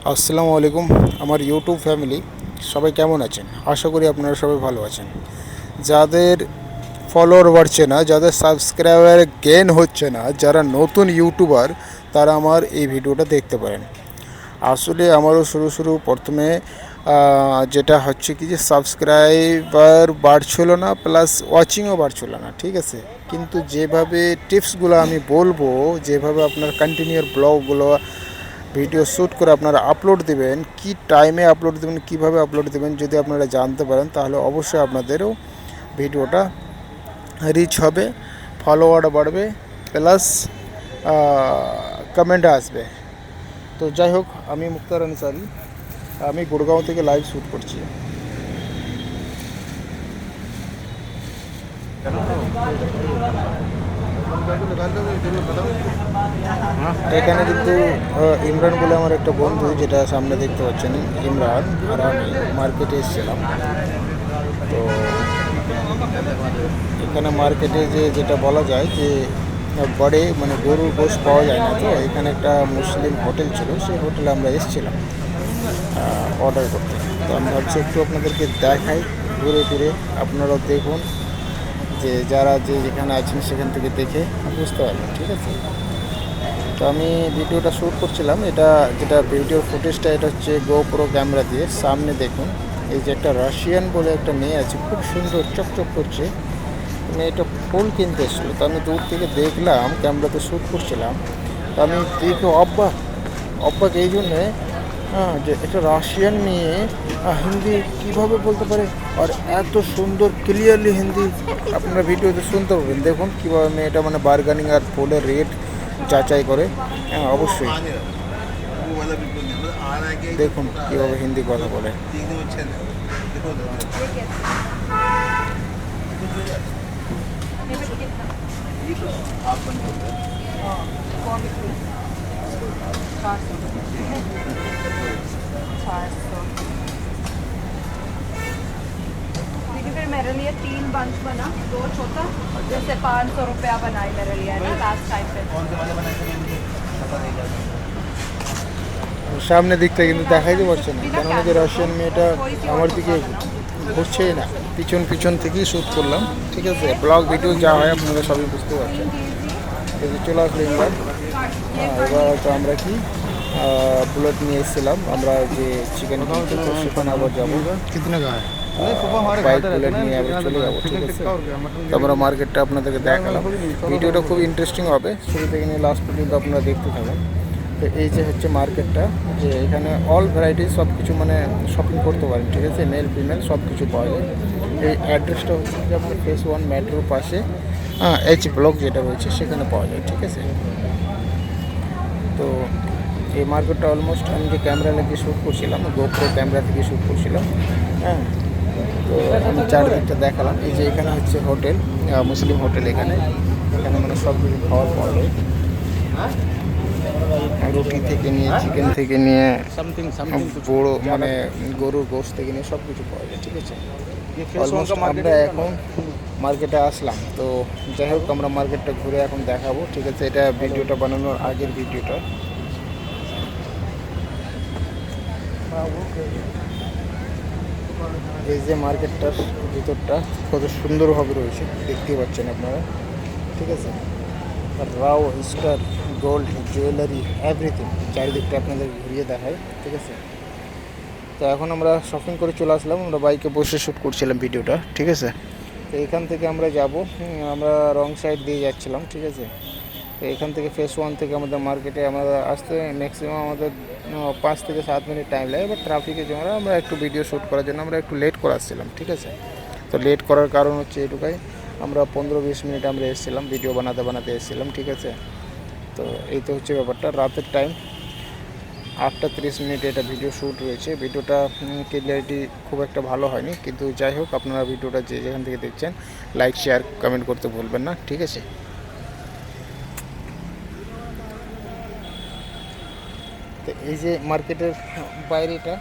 আসসালামু আলাইকুম আমার ইউটিউব ফ্যামিলি সবাই কেমন আছেন? আশা করি আপনারা সবাই ভালো আছেন। যাদের ফলোয়ার বাড়ছে না, যাদের সাবস্ক্রাইবার গেইন হচ্ছে না, যারা নতুন ইউটিউবার তারা আমার এই ভিডিওটা দেখতে পারেন। আসলে আমারও শুরু প্রথমে যেটা হচ্ছে কি যে সাবস্ক্রাইবার বাড়ছিল না, প্লাস ওয়াচিংও বাড়ছিল না, ঠিক আছে। কিন্তু যেভাবে টিপসগুলো আমি বলবো, যেভাবে আপনার কন্টিনিউর ব্লগগুলো ভিডিও শ্যুট করে আপনারা আপলোড দেবেন, কি টাইমে আপলোড দেবেন, কিভাবে আপলোড দেবেন, যদি আপনারা জানতে পারেন তাহলে অবশ্যই আপনাদেরও ভিডিওটা রিচ হবে, ফলোয়ার বাড়বে, প্লাস কমেন্ট আসবে। তো যাই হোক, আমি মুক্তার আনসারি, আমি গুড়গাঁও থেকে লাইভ শ্যুট করছি। এখানে কিন্তু ইমরান বলে আমার একটা বন্ধু, যেটা সামনে দেখতে পাচ্ছেন ইমরান, আর আমি মার্কেটে এসেছিলাম। তো এখানে মার্কেটে যেটা বলা যায় যে বড়ে মানে গরুর গোশ পাওয়া যায় না, তো এখানে একটা মুসলিম হোটেল ছিল, সেই হোটেলে আমরা এসেছিলাম অর্ডার করতে। তো আমি ভাবছি একটু আপনাদেরকে দেখাই ঘুরে ফিরে, আপনারাও দেখুন, যে যারা যেখানে আছেন সেখান থেকে দেখে বুঝতে পারবেন, ঠিক আছে। তো আমি ভিডিওটা শ্যুট করছিলাম, এটা যেটা ভিডিওর ফুটেজটা, এটা হচ্ছে গোপ্রো ক্যামেরা দিয়ে। সামনে দেখুন, এই যে একটা রাশিয়ান বলে একটা মেয়ে আছে, খুব সুন্দর চকচক করছে, মেয়েটা ফুল কিনতে এসেছিলো। তো আমি দূর থেকে দেখলাম, ক্যামেরাতে শ্যুট করছিলাম, তো আমি দেখে অবাক অবাক এই জন্যে, হ্যাঁ, যে একটা রাশিয়ান মেয়ে হিন্দি কীভাবে বলতে পারে, আর এত সুন্দর ক্লিয়ারলি হিন্দি আপনারা ভিডিওতে শুনতে পাবেন। দেখুন কীভাবে মেয়েটা মানে বার্গেনিং আর ফুলের রেট যাচাই করে। হ্যাঁ, অবশ্যই দেখুন কীভাবে হিন্দি কথা বলে। देखिए फिर मेरे लिए 3 बंच बना, 2 छोटा, जैसे 500 रुपया बनाए मेरे लिए ना लास्ट टाइम पे। সামনে দিকটা কিন্তু দেখাইতে পারছে না, কেননা যে রাশিয়ান মেয়েটা আমার দিকে ঘুরছেই না, পিছন পিছন থেকেই শ্যুট করলাম, ঠিক আছে। ব্লগ ভিডিও যা হয় আপনারা সবই বুঝতে পারছেন। এই যে চলে আসলো এবার, এবার তো আমরা কি বুলেট নিয়ে এসেছিলাম, আমরা যে চিকেন কিনতে, তো সেখানে আবার যাবো, বাইক বুলেট নিয়ে আবার চলে যাবো, ঠিক আছে। তো আমরা মার্কেটটা আপনাদেরকে দেখালাম, ভিডিওটা খুব ইন্টারেস্টিং হবে, শুরু থেকে নিয়ে লাস্ট পর্যন্ত আপনারা দেখতে থাকুন। তো এই যে হচ্ছে মার্কেটটা, যে এখানে অল ভ্যারাইটিস সব কিছু মানে শপিং করতে পারেন, ঠিক আছে, মেল ফিমেল সব কিছু পাওয়া যায়। এই অ্যাড্রেসটা হচ্ছে যে আপনার ফেস 1 মেট্রোর পাশে এইচ ব্লক যেটা রয়েছে সেখানে পাওয়া যায়, ঠিক আছে। তো এই মার্কেটটা অলমোস্ট আমি যে ক্যামেরা লাগিয়ে শ্যুট করছিলাম, গোপ্রো ক্যামেরা থেকে শ্যুট করছিলাম, হ্যাঁ। তো আমি চারদিকটা দেখালাম। এই যে এখানে হচ্ছে হোটেল, মুসলিম হোটেল, এখানে এখানে মানে সব কিছু খাওয়ার পাওয়া যায়, রুটি থেকে নিয়ে, চিকেন থেকে নিয়ে, বড়ো মানে গরুর গোশত থেকে নিয়ে সব কিছু পাওয়া যায়, ঠিক আছে। অলমোস্ট আমরা এখন মার্কেটে আসলাম, তো যাই হোক আমরা মার্কেটটা ঘুরে এখন দেখাবো, ঠিক আছে। এটা ভিডিওটা বানানোর আগের ভিডিওটা। এই যে মার্কেটটার ভিতরটা কত সুন্দরভাবে রয়েছে দেখতে পাচ্ছেন আপনারা, ঠিক আছে। রাও স্টার গোল্ড জুয়েলারি এভরিথিং চারিদিকটা আপনাদের ঘুরিয়ে দেখায়, ঠিক আছে। তো এখন আমরা শপিং করে চলে আসলাম, আমরা বাইকে বসে শ্যুট করছিলাম ভিডিওটা, ঠিক আছে। তো এখান থেকে আমরা যাব, আমরা রং সাইড দিয়ে যাচ্ছিলাম, ঠিক আছে। তো এখান থেকে ফেস 1 থেকে আমাদের মার্কেটে আমরা আসতে ম্যাক্সিমাম আমাদের 5 থেকে 7 মিনিট টাইম লাগে, এবার ট্রাফিকের জন্য আমরা একটু ভিডিও শ্যুট করার জন্য আমরা একটু লেট করে আসছিলাম, ঠিক আছে। তো লেট করার কারণ হচ্ছে এটুকাই, আমরা 15-20 মিনিট আমরা এসেছিলাম, ভিডিও বানাতে বানাতে এসেছিলাম, ঠিক আছে। তো এই তো হচ্ছে ব্যাপারটা, রাতের টাইম 8:30 এটা ভিডিও শ্যুট রয়েছে। ভিডিওটা ক্লিয়ারিটি খুব একটা ভালো হয়নি, কিন্তু যাই হোক আপনারা ভিডিওটা যে যেখান থেকে দেখছেন লাইক শেয়ার কমেন্ট করতে ভুলবেন না, ঠিক আছে। তো এই যে মার্কেটের বাইরেটা,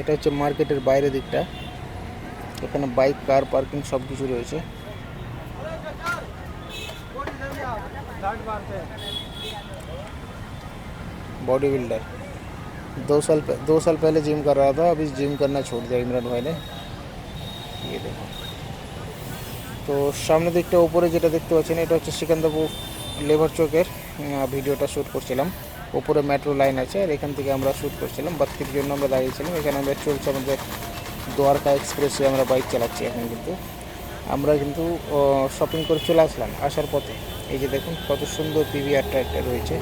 এটা হচ্ছে মার্কেটের বাইরের দিকটা, এখানে বাইক কার পার্কিং সব কিছু রয়েছে। বডি বিল্ডার 2 साल पहले जिम कर रहा था, अभी जिम करना छोड़ दिया इमरान भाई ने। ये देखो, তো সামনের দিকটা উপরে যেটা দেখতে পাচ্ছেন এটা হচ্ছে সিকান্দারপুর লেবার চৌকের ভিডিওটা শ্যুট করছিলাম। উপরে মেট্রো লাইন আছে আর এখান থেকে আমরা শ্যুট করছিলাম, বাতির জন্য আমরা দাঁড়িয়েছিলাম। এখানে আমরা চলছে আমাদের দ্বারকা এক্সপ্রেসে আমরা বাইক চালাচ্ছি এখন। কিন্তু আমরা কিন্তু শপিং করে চলে আসলাম আসার পথে। এই যে দেখুন কত সুন্দর পিভিআরটা একটা রয়েছে,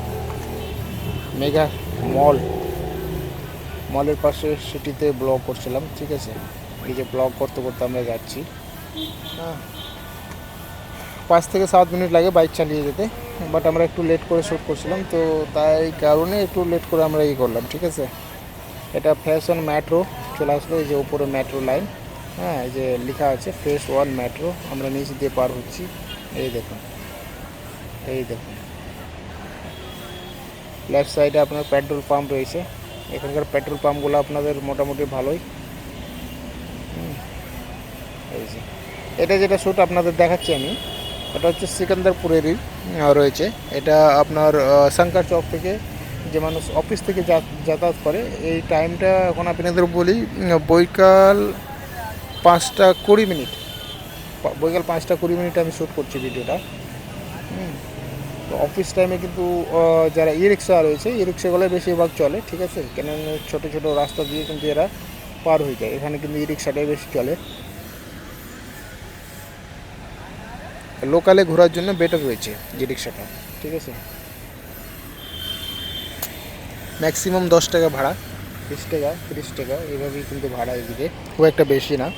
মেগা মলের পাশে সিটিতে ব্লগ করছিলাম, ঠিক আছে। এই যে ব্লগ করতে করতে আমরা যাচ্ছি। হ্যাঁ, 5 থেকে 7 মিনিট লাগে বাইক চালিয়ে যেতে, বাট আমরা একটু লেট করে শ্যুট করছিলাম, তো তাই কারণে একটু লেট করে আমরা করলাম, ঠিক আছে। এটা ফ্যাশন মেট্রো চলে আসলো, এই যে উপরে মেট্রো লাইন। হ্যাঁ, এই যে লেখা আছে ফেজ 1 মেট্রো। আমরা নিচ দিয়ে পার হচ্ছি। এই দেখুন, লেফট সাইডে আপনার পেট্রোল পাম্প রয়েছে। এখানকার পেট্রোল পাম্পগুলো আপনাদের মোটামুটি ভালোই। এই যে এটা যেটা শ্যুট আপনাদের দেখাচ্ছি আমি, এটা হচ্ছে সিকান্দারপুরেরই রয়েছে। এটা আপনার শঙ্কর চক থেকে যে মানুষ অফিস থেকে যাতায়াত করে, এই টাইমটা এখন আপনাদের বলি বৈকাল 5:20 বৈকাল 5:20 আমি শ্যুট করছি ভিডিওটা। তো অফিস টাইমে কিন্তু যারা ই রিক্সা রয়েছে, ই রিক্সাগুলো বেশিরভাগ চলে, ঠিক আছে। কেন ছোটো ছোটো রাস্তা দিয়ে কিন্তু এরা পার হয়ে যায়, এখানে কিন্তু ই রিক্সাটাই বেশি চলে। লোকালে ঘোরার জন্য বেটার রয়েছে ই রিক্সাটা, ঠিক আছে। ম্যাক্সিমাম 10 টাকা ভাড়া, 20 টাকা 30 টাকা এভাবেই কিন্তু ভাড়া এদিকে, খুব একটা বেশি না।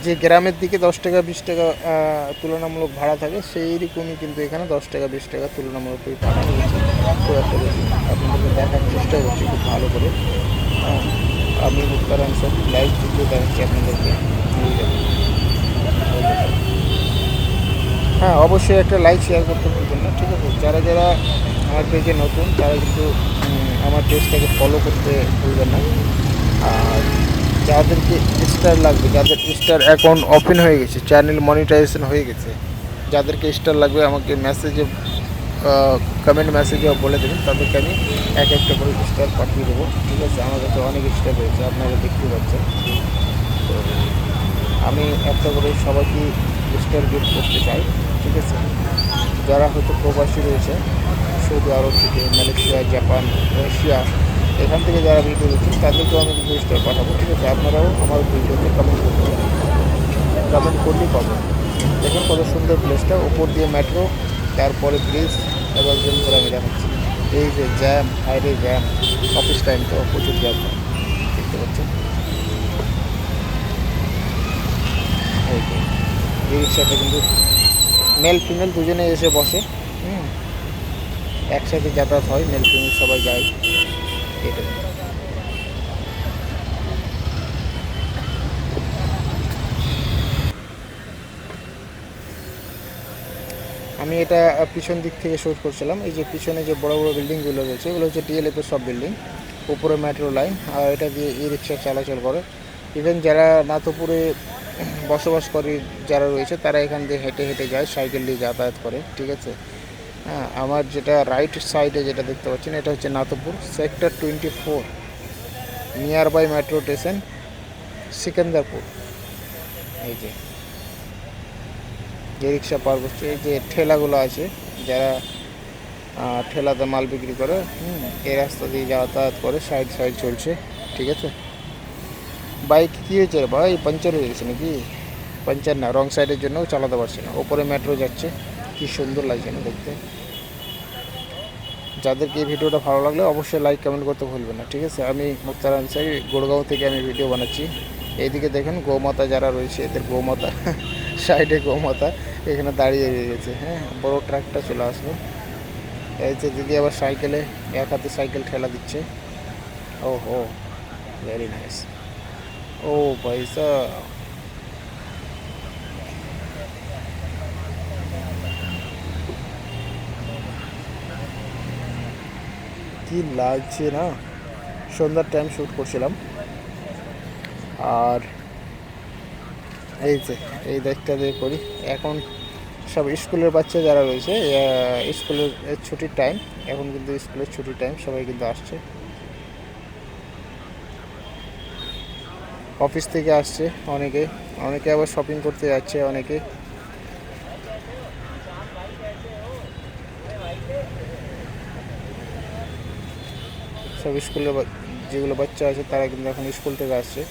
যে গ্রামের দিকে 10 টাকা 20 টাকা তুলনামূলক ভাড়া থাকে, সেই রকমই কিন্তু এখানে 10 টাকা 20 টাকা তুলনামূলক ভাড়া রয়েছে, খুব একটা বেশি। আপনাদেরকে দেখার চেষ্টা করছি খুব ভালো করে। আমি মুক্তার আনসার লাইভ ভিডিও দেখাচ্ছি আপনাদেরকে। হ্যাঁ, অবশ্যই একটা লাইক শেয়ার করতে ভুলবেন না, ঠিক আছে। যারা যারা আমার পেজে নতুন তারা কিন্তু আমার পেজটাকে ফলো করতে ভুলবেন না। আর যাদেরকে স্টার লাগবে, যাদের স্টার অ্যাকাউন্ট ওপেন হয়ে গেছে, চ্যানেল মনিটাইজেশন হয়ে গেছে, যাদেরকে স্টার লাগবে আমাকে মেসেজে কমেন্ট মেসেজে বলে দেবেন, তাদেরকে আমি এক একটা করে স্টার পাঠিয়ে দেবো, ঠিক আছে। আমার কাছে অনেক স্টার রয়েছে, আপনারা দেখতে পাচ্ছেন। তো আমি একটা করে সবাইকে স্টার গিফট করতে চাই, ঠিক আছে। যারা হয়তো প্রবাসী রয়েছে সৌদি আরব থেকে, মালয়েশিয়া, জাপান, রাশিয়া, এখান থেকে যারা ভিডিও দেখছেন তাদেরকেও আমি কিন্তু স্টার পাঠাবো, ঠিক আছে। আপনারাও আমার ভিডিওতে কমেন্ট করতে পারেন, কমেন্ট করলেই পাবেন। দেখুন কত সুন্দর প্লেসটা, উপর দিয়ে মেট্রো, তারপরে ব্রিজ, এবার জুম করে আমি দেখাচ্ছি। এই যে জ্যাম, হাইরে জ্যাম, অফিস টাইম তো প্রচুর জ্যাম দেখতে পাচ্ছেন। এই রিক্সাটা কিন্তু মেল ফিমেল দুজনে এসে বসে, একসাথে যাতায়াত হয়, মেল ফিমেল সবাই যায়। এটা আমি এটা পিছন দিক থেকে শ্যুট করছিলাম। এই যে পিছনে যে বড় বড় বিল্ডিংগুলো রয়েছে এগুলো হচ্ছে ডিএলএফের সব বিল্ডিং, উপরে মেট্রো লাইন, আর এটা দিয়ে ই রিক্সা চলাচল করে। ইভেন যারা নাথপুরে বসবাস করে যারা রয়েছে তারা এখান দিয়ে হেঁটে হেঁটে যায়, সাইকেল দিয়ে যাতায়াত করে, ঠিক আছে। হ্যাঁ, আমার যেটা রাইট সাইডে যেটা দেখতে পাচ্ছেন এটা হচ্ছে Nathpur sector 24, nearby metro station Sikandarpur. এই যে রিক্সা পার করছে, এই যে ঠেলাগুলো আছে যারা ঠেলাতে মাল বিক্রি করে, এই রাস্তা দিয়ে যাতায়াত করে, সাইড চলছে, ঠিক আছে। বাইক কী হয়েছে ভাই, পাঞ্চার হয়ে গেছে নাকি? পাঞ্চার না, রং সাইডের জন্য চালাতে পারছে না। ওপরে মেট্রো যাচ্ছে, কি সুন্দর লাগছে না দেখতে। যাদেরকে এই ভিডিওটা ভালো লাগলে অবশ্যই লাইক কমেন্ট করতে ভুলবেন না, ঠিক আছে। আমি মুক্তার আনসারি, গুড়গাঁও থেকে আমি ভিডিও বানাচ্ছি। এইদিকে দেখেন গৌমাতা যারা রয়েছে, এদের গৌমাতা সাইডে গৌমাতা এখানে দাঁড়িয়ে গেছে। হ্যাঁ, বড় ট্রাকটা চলে আসলো। এই যে দিদি আবার সাইকেলে এক হাতে সাইকেল ঠেলা দিচ্ছে। ও হো, ভেরি নাইস। ও পয়সা, কি লাগছে না, সন্ধ্যার টাইম শ্যুট করছিলাম। আর এই যে এই দিকটা দিয়ে করি, এখন সব স্কুলের বাচ্চা যারা রয়েছে স্কুলের ছুটির টাইম, এখন কিন্তু স্কুলের ছুটির টাইম, সবাই কিন্তু আসছে, অফিস থেকে আসছে অনেকে, অনেকে আবার শপিং করতে যাচ্ছে অনেকে। সব স্কুলের যেগুলো বাচ্চা আছে তারা কিন্তু এখন স্কুল থেকে আসছে,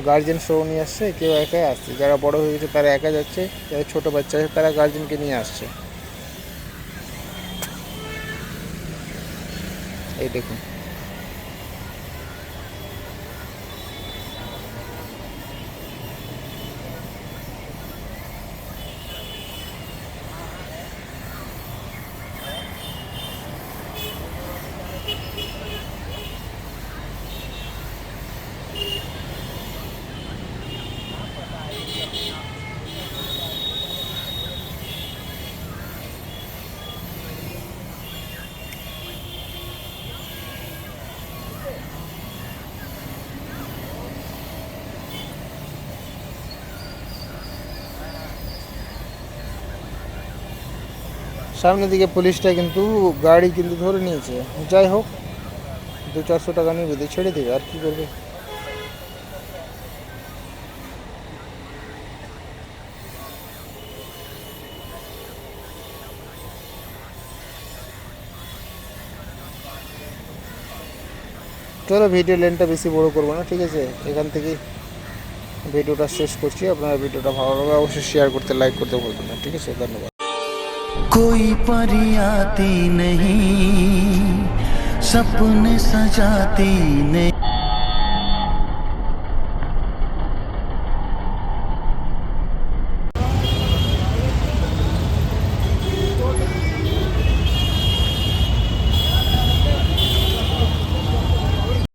গার্জেন সহ নিয়ে আসছে, কেউ একাই আসছে, যারা বড় হয়ে গেছে তারা একা যাচ্ছে, যারা ছোট বাচ্চা আছে তারা গার্জেনকে নিয়ে আসছে। এই দেখুন সামনের দিকে পুলিশটা কিন্তু গাড়ি কিন্তু ধরে নিয়েছে, যাই হোক 200-400 টাকা নিয়ে বেঁধে ছেড়ে দেবে, আর কি করবে। চলো ভিডিও লেনটা বেশি বড় করবো না, ঠিক আছে, এখান থেকে ভিডিওটা শেষ করছি। আপনারা ভিডিওটা ভালো লাগলে অবশ্যই শেয়ার করতে, লাইক করতে ভুলবেন না, ঠিক আছে, ধন্যবাদ। कोई परी आती नहीं, सपने सजाती नहीं।